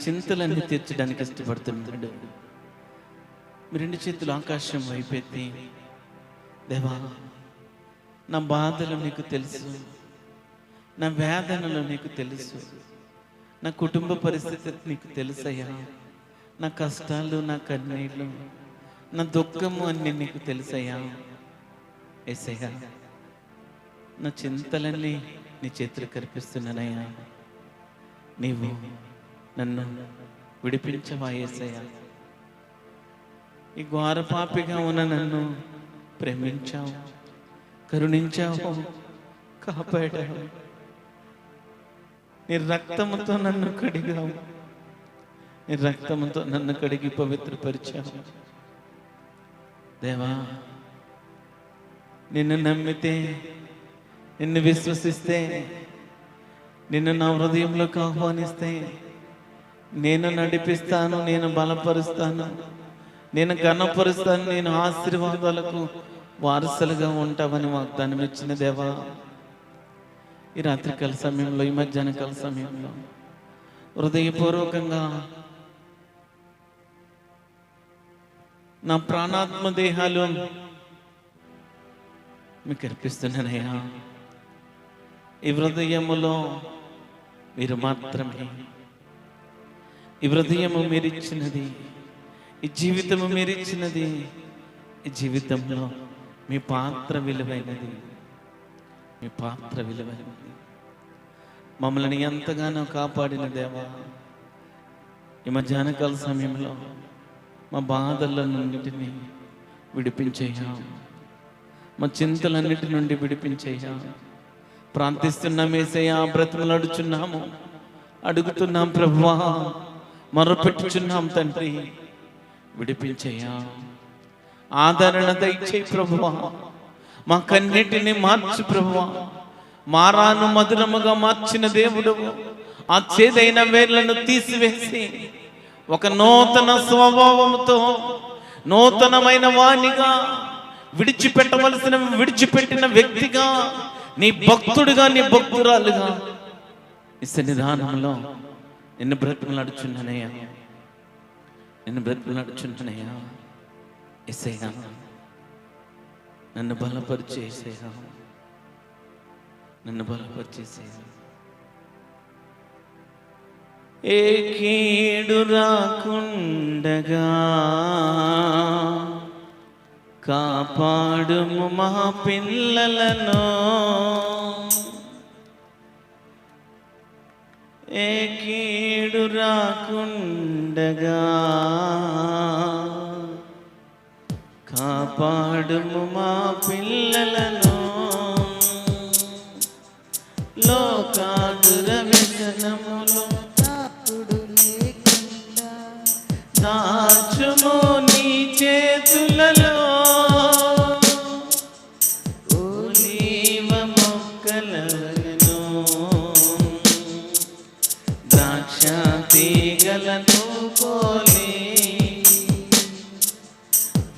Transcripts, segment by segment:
చింతలన్నీ తీర్చడానికి ఇష్టపడుతున్నాడు. మీ రెండు చేతులు ఆకాశం వైపెత్తి, దేవా నా బాధలు నీకు తెలుసు, నా వేదనలు నీకు తెలుసు, నా కుటుంబ పరిస్థితి నీకు తెలుసయ్యా, నా కష్టాలు, నా కన్నీళ్ళు, నా దుఃఖము అన్నీ నీకు తెలుసయ్యా. యేసయ్యా నా చింతలన్నీ నీ చేతులు కనిపిస్తున్నానయ్యా, నీవు నన్ను విడిపించవా యేసయ్యా. ఈ ఘోర పాపిగా ఉన్న నన్ను ప్రేమించావు, కరుణించావు, కాపాడావు. నీ రక్తముతో నన్ను కడిగావు, నీ రక్తముతో నన్ను కడిగి పవిత్రపరిచావు. దేవా నిన్ను నమ్మితే, నిన్ను విశ్వసిస్తే, నిన్ను నా హృదయంలోకి ఆహ్వానిస్తే నేను నడిపిస్తాను, నేను బలపరుస్తాను, నేను ఘనపరుస్తాను, నేను ఆశీర్వాదాలకు వారసులుగా ఉంటావని వాగ్దానం ఇచ్చిన దేవా, ఈ రాత్రికాల సమయంలో, ఈ మధ్యాహ్నకాల సమయంలో హృదయపూర్వకంగా నా ప్రాణాత్మ దేహాలు మీకు అర్పిస్తున్నానయ్యా. ఈ హృదయములో మీరు మాత్రమే, ఈ హృదయము మీరిచ్చినది, ఈ జీవితము మీరిచ్చినది, ఈ జీవితంలో మీ పాత్ర విలువైనది, మీ పాత్ర విలువైనది. మమ్మల్ని ఎంతగానో కాపాడిన దేవా, ఈ మధ్యాహ్నకాల సమయంలో మా బాధలన్నింటినీ విడిపించేయ్యా, మా చింతలన్నిటి నుండి విడిపించేయ్యా. ప్రార్థిస్తున్నాం యేసయ్యా, బ్రతిమలాడుచున్నాము, అడుగుతున్నాం ప్రభువా, మొరపెట్టుచున్నాం తండ్రి, విడిపించేయ్యా. ఆదరణ దయచేయి ప్రభువా, మా కన్నిటిని మార్చు ప్రభువా. మారాను మధురముగా మార్చిన దేవుడు, ఆ చేదైన వేర్లను తీసివేసి ఒక నూతన స్వభావంతో నూతనమైన వాణిగా, విడిచిపెట్టవలసిన విడిచిపెట్టిన వ్యక్తిగా, నీ భక్తుడిగా, నీ భక్తురాలుగా ఈ సన్నిధానంలో నిన్ను బ్రతిమలాడుచున్నానయ్యా, నిన్ను బ్రతిమలాడుచున్నానయ్యా. యేసయ్యా నన్ను బలపరిచేసేయా, నన్ను బలపరిచేసేయా. ఏ కీడు రాకుండగా కాపాడుము మా పిల్లలను, ఏ కీడు రాకుండగా కాపాడుము మా పిల్లలను. లోకాదుర వ్యసనములో దాచుము నీ చేతులలో, ఒలీవ మొక్కలను ద్రాక్ష తీగలను పోలి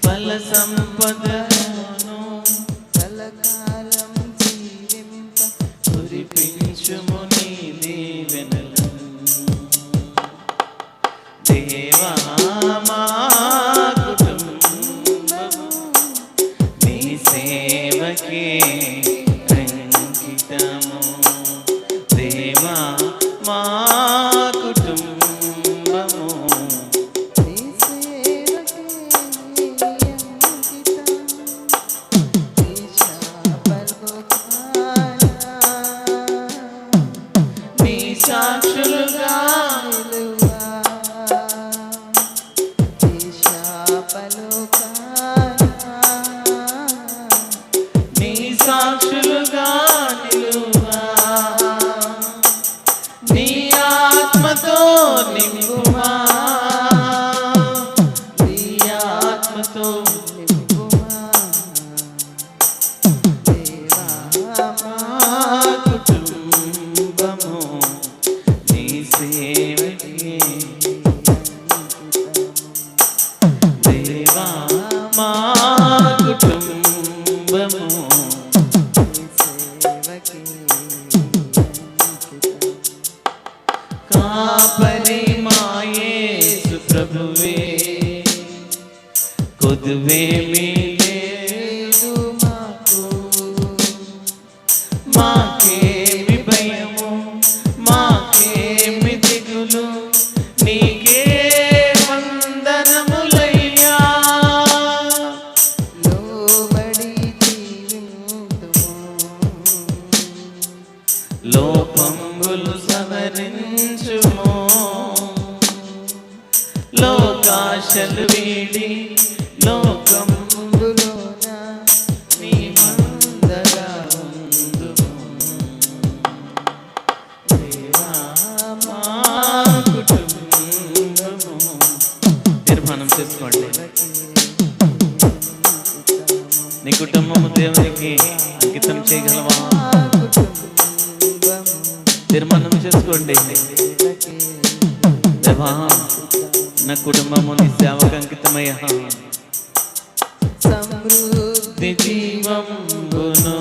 ఫల సంపదను కొదువేమీ లేదు మాకు, మాకేమి భయము, మాకేమి దిగులు, నీకే వందనములయ్యా. లోబడి జీవింతుము, లోపంబులు సవరించుము, లోకాశలు వీడి లోకంబులోన నీ మందగా ఉందుము. దేవా మా కుటుంబము. తీర్మానం చేసుకోండి, నీ కుటుంబము దేవునికి అంకితం చేయగలవా? తీర్మానం చేసుకోండి, దేవా నా కుటుంబము నీ సేవకు అంకితమయ్యా. సమృద్ధి జీవంబును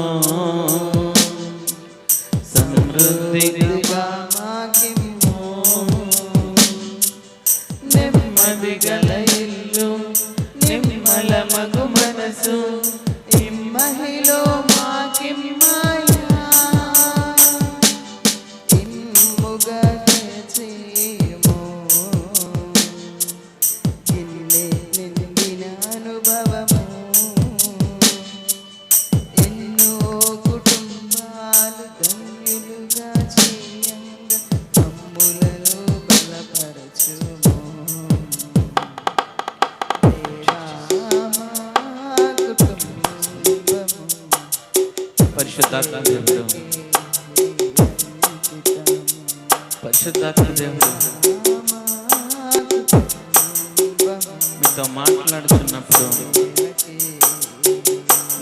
సమృద్ధిగా మాకిమ్ము, నెమ్మది గల ఇల్లు, నిమ్మల మగు మనసు, మహిలో మాకిమ్మయ్యా. ఇమ్ముగా చేము, గిన్నె నిండిన అనుభవము, ఎన్నో కుటుంబాలు ధన్యులుగా చేయంగా అమ్ములను బలపరచుము. పరిశుద్ధాత్మ దేవుడు, పరిశుద్ధాత్మ దేవుడు మీతో మాట్లాడుతున్నప్పుడు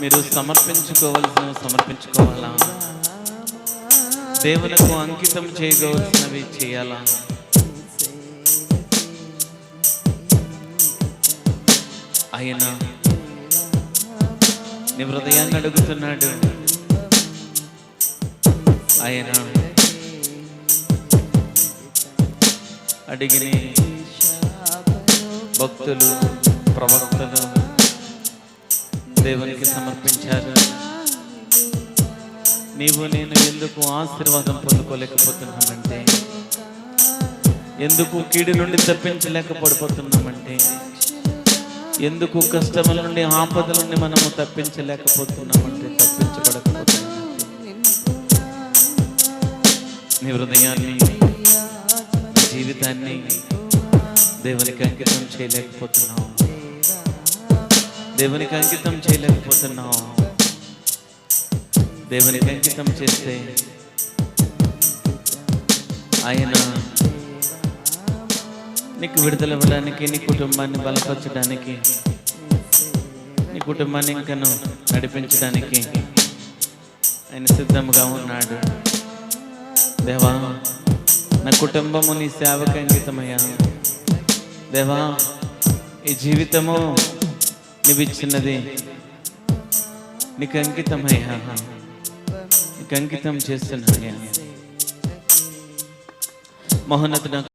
మీరు సమర్పించుకోవాలా? దేవునికి అంకితం చేయవలసినవి చేయాలా? ఆయన నీ హృదయాన్ని అడుగుతున్నాడు. ఆయన అడిగిన భక్తులు, ప్రవక్తలు దేవునికి సమర్పించారు. నీవు నేను ఎందుకు ఆశీర్వాదం పొందుకోలేకపోతున్నామంటే, ఎందుకు కీడు నుండి తప్పించలేకపోతున్నామంటే, ఎందుకు కష్టముల నుండి ఆపదల నుండి మనము తప్పించలేకపోతున్నామంటే, తప్పించబడకపోతున్నామంటే నీ హృదయాన్ని, జీవితాన్ని దేవునికి అంకితం చేయలేకపోతున్నావు. దేవునికి అంకితం చేయలేకపోతున్నావు. దేవునికి అంకితం చేస్తే ఆయన నీకు విడుదల ఇవ్వడానికి, నీ కుటుంబాన్ని బలపరచడానికి, నీ కుటుంబాన్ని ఇంకను నడిపించడానికి ఆయన సిద్ధంగా ఉన్నాడు. దేవా నా కుటుంబము నీ సేవకు అంకితమయ్యా. దేవా ఈ జీవితము నీవిచ్చినది నీకు అంకితమయ్యా, నీకు అంకితం చేస్తున్నాయ్యా. మహోన్నతుడ